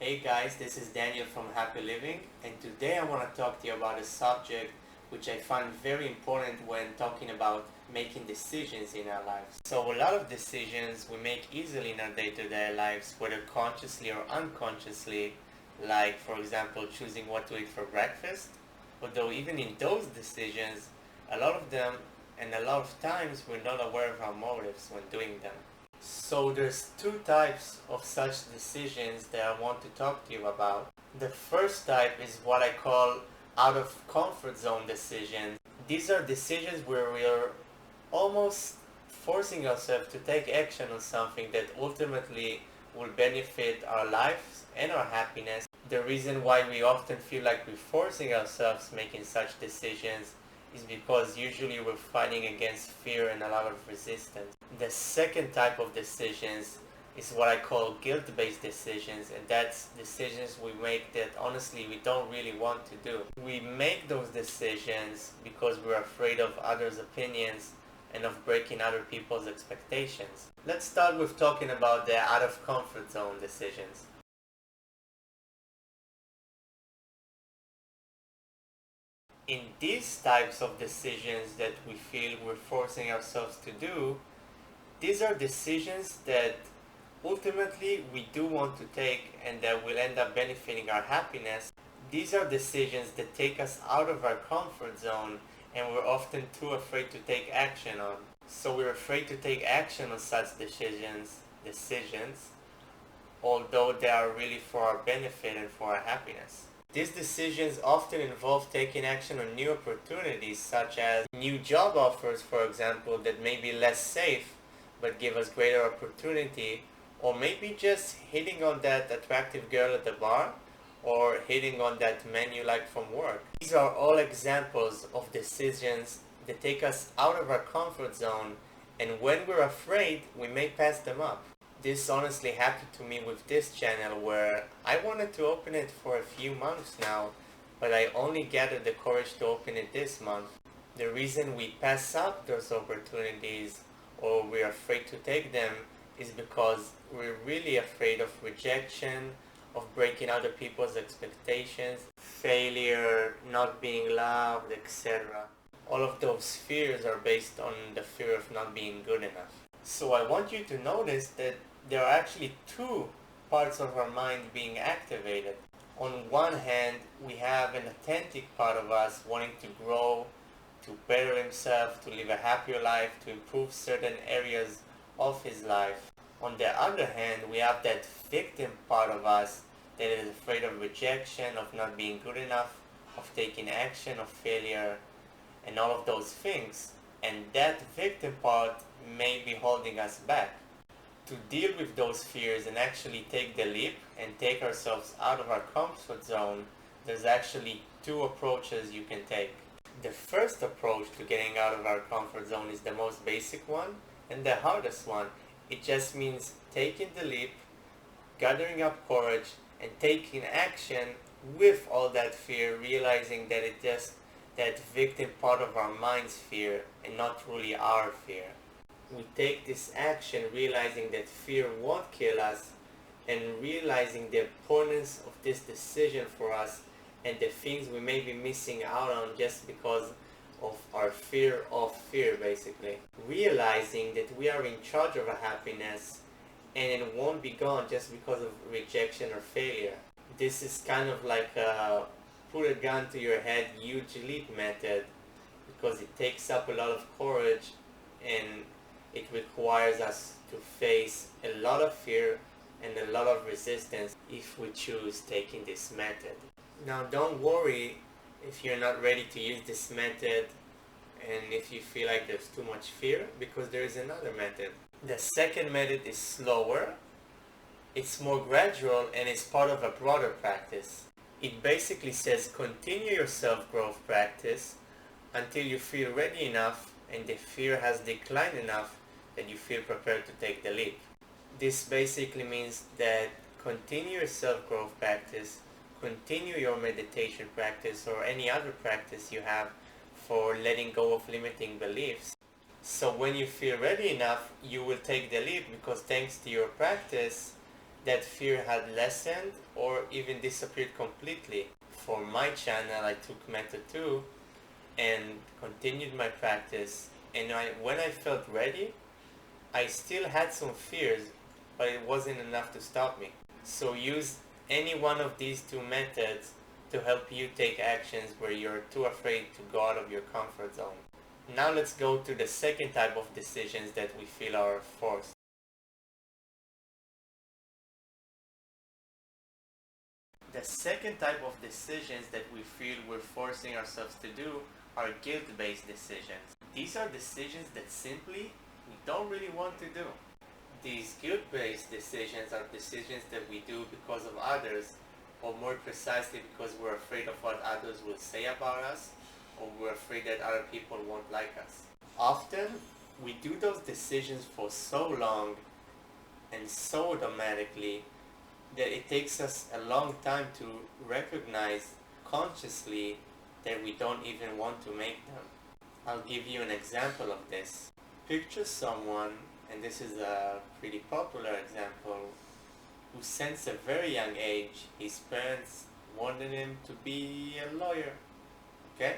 Hey guys, this is Daniel from Happy Living, and today I want to talk to you about a subject which I find very important when talking about making decisions in our lives. So a lot of decisions we make easily in our day-to-day lives, whether consciously or unconsciously, like for example choosing what to eat for breakfast. Although even in those decisions, a lot of them and a lot of times we're not aware of our motives when doing them. So there's two types of such decisions that I want to talk to you about. The first type is what I call out of comfort zone decisions. These are decisions where we are almost forcing ourselves to take action on something that ultimately will benefit our lives and our happiness. The reason why we often feel like we're forcing ourselves making such decisions is because usually we're fighting against fear and a lot of resistance. The second type of decisions is what I call guilt-based decisions, and that's decisions we make that honestly we don't really want to do. We make those decisions because we're afraid of others' opinions and of breaking other people's expectations. Let's start with talking about the out of comfort zone decisions. In these types of decisions that we feel we're forcing ourselves to do, these are decisions that ultimately we do want to take and that will end up benefiting our happiness. These are decisions that take us out of our comfort zone and we're often too afraid to take action on. So we're afraid to take action on such decisions, although they are really for our benefit and for our happiness. These decisions often involve taking action on new opportunities, such as new job offers, for example, that may be less safe but give us greater opportunity, or maybe just hitting on that attractive girl at the bar or hitting on that man you like from work. These are all examples of decisions that take us out of our comfort zone, and when we're afraid, we may pass them up. This honestly happened to me with this channel where I wanted to open it for a few months now, but I only gathered the courage to open it this month. The reason we pass up those opportunities or we're afraid to take them is because we're really afraid of rejection, of breaking other people's expectations, failure, not being loved, etc. All of those fears are based on the fear of not being good enough. So I want you to notice that there are actually two parts of our mind being activated. On one hand, we have an authentic part of us wanting to grow, to better himself, to live a happier life, to improve certain areas of his life. On the other hand, we have that victim part of us that is afraid of rejection, of not being good enough, of taking action, of failure, and all of those things. And that victim part may be holding us back. To deal with those fears and actually take the leap and take ourselves out of our comfort zone, there's actually two approaches you can take. The first approach to getting out of our comfort zone is the most basic one and the hardest one. It just means taking the leap, gathering up courage, and taking action with all that fear, realizing that it's just that victim part of our mind's fear and not really our fear. We take this action realizing that fear won't kill us and realizing the importance of this decision for us and the things we may be missing out on just because of our fear of fear, basically. Realizing that we are in charge of our happiness and it won't be gone just because of rejection or failure. This is kind of like a put a gun to your head huge leap method because it takes up a lot of courage and it requires us to face a lot of fear and a lot of resistance if we choose taking this method. Now don't worry if you're not ready to use this method and if you feel like there's too much fear, because there is another method. The second method is slower, it's more gradual, and it's part of a broader practice. It basically says continue your self-growth practice until you feel ready enough and the fear has declined enough that you feel prepared to take the leap. This basically means that continue your self-growth practice, continue your meditation practice or any other practice you have for letting go of limiting beliefs. So when you feel ready enough, you will take the leap because thanks to your practice, that fear had lessened or even disappeared completely. For my channel, I took method 2 and continued my practice, and when I felt ready, I still had some fears, but it wasn't enough to stop me. So use any one of these two methods to help you take actions where you're too afraid to go out of your comfort zone. Now let's go to the second type of decisions that we feel are forced. The second type of decisions that we feel we're forcing ourselves to do are guilt-based decisions. These are decisions that simply we don't really want to do. These guilt-based decisions are decisions that we do because of others, or more precisely because we're afraid of what others will say about us, or we're afraid that other people won't like us. Often, we do those decisions for so long and so automatically that it takes us a long time to recognize consciously that we don't even want to make them. I'll give you an example of this. Picture someone, and this is a pretty popular example, who since a very young age, his parents wanted him to be a lawyer. Okay?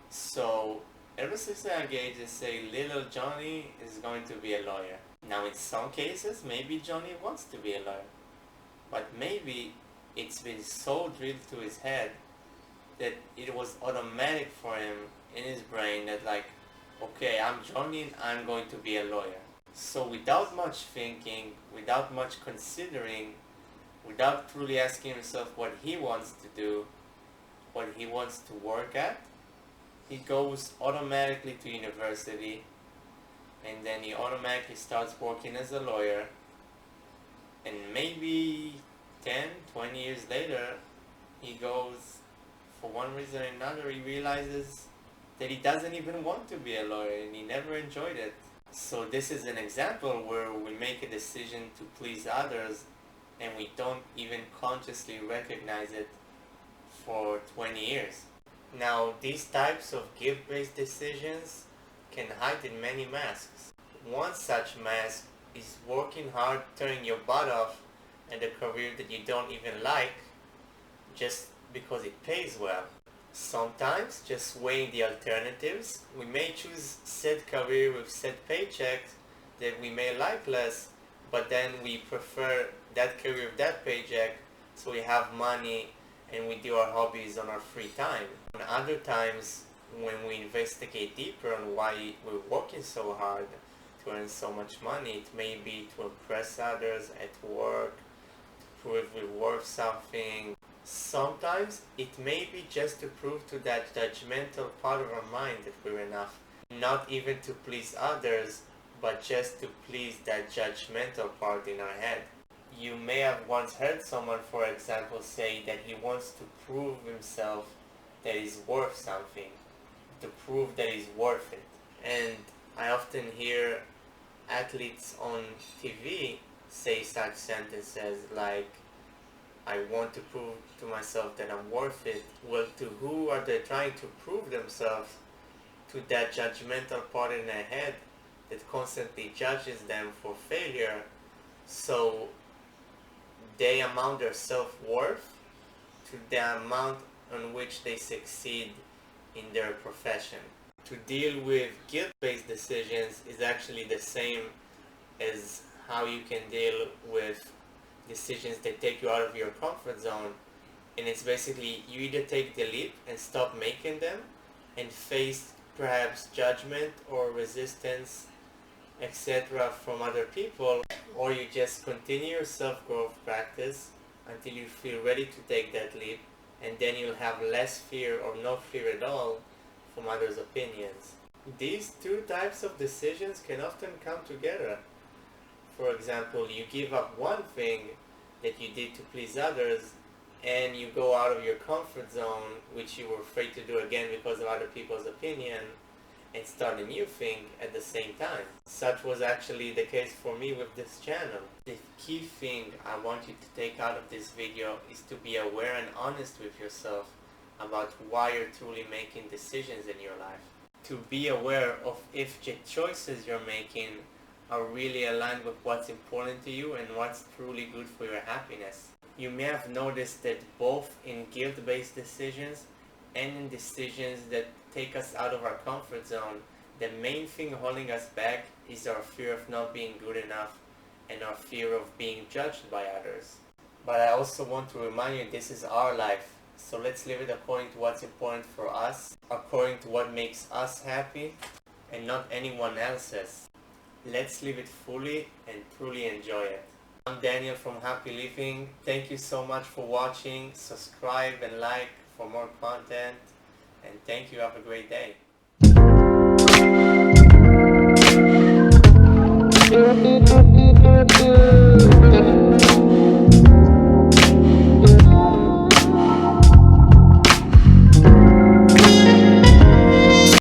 So, ever since a young age, they say little Johnny is going to be a lawyer. Now, in some cases, maybe Johnny wants to be a lawyer. But maybe it's been so drilled to his head that it was automatic for him in his brain that like, okay, I'm Johnny and I'm going to be a lawyer. So without much thinking, without much considering, without truly asking himself what he wants to do, what he wants to work at, he goes automatically to university, and then he automatically starts working as a lawyer, and maybe 10, 20 years later, he goes, for one reason or another, he realizes that he doesn't even want to be a lawyer and he never enjoyed it. So this is an example where we make a decision to please others and we don't even consciously recognize it for 20 years. Now, these types of guilt-based decisions can hide in many masks. One such mask is working hard, turning your butt off at a career that you don't even like just because it pays well. Sometimes, just weighing the alternatives, we may choose said career with said paychecks that we may like less, but then we prefer that career with that paycheck so we have money and we do our hobbies on our free time. And other times, when we investigate deeper on why we're working so hard to earn so much money, it may be to impress others at work, to prove we're worth something. Sometimes it may be just to prove to that judgmental part of our mind that we're enough. Not even to please others, but just to please that judgmental part in our head. You may have once heard someone, for example, say that he wants to prove himself that he's worth something, to prove that he's worth it. And I often hear athletes on TV say such sentences like, I want to prove to myself that I'm worth it. Well, to who are they trying to prove themselves? To that judgmental part in their head that constantly judges them for failure. So they amount their self-worth to the amount on which they succeed in their profession. To deal with guilt-based decisions is actually the same as how you can deal with decisions that take you out of your comfort zone. And it's basically you either take the leap and stop making them and face perhaps judgment or resistance, etc. from other people, or you just continue your self-growth practice until you feel ready to take that leap, and then you'll have less fear or no fear at all from others' opinions. These two types of decisions can often come together. For example, you give up one thing that you did to please others and you go out of your comfort zone, which you were afraid to do again because of other people's opinion, and start a new thing at the same time. Such was actually the case for me with this channel. The key thing I want you to take out of this video is to be aware and honest with yourself about why you're truly making decisions in your life. To be aware of if the choices you're making are really aligned with what's important to you and what's truly good for your happiness. You may have noticed that both in guilt-based decisions and in decisions that take us out of our comfort zone, the main thing holding us back is our fear of not being good enough and our fear of being judged by others. But I also want to remind you this is our life, so let's live it according to what's important for us, according to what makes us happy, and not anyone else's. Let's live it fully and truly enjoy it. I'm Daniel from Happy Living. Thank you so much for watching. Subscribe and like for more content. And thank you. Have a great day.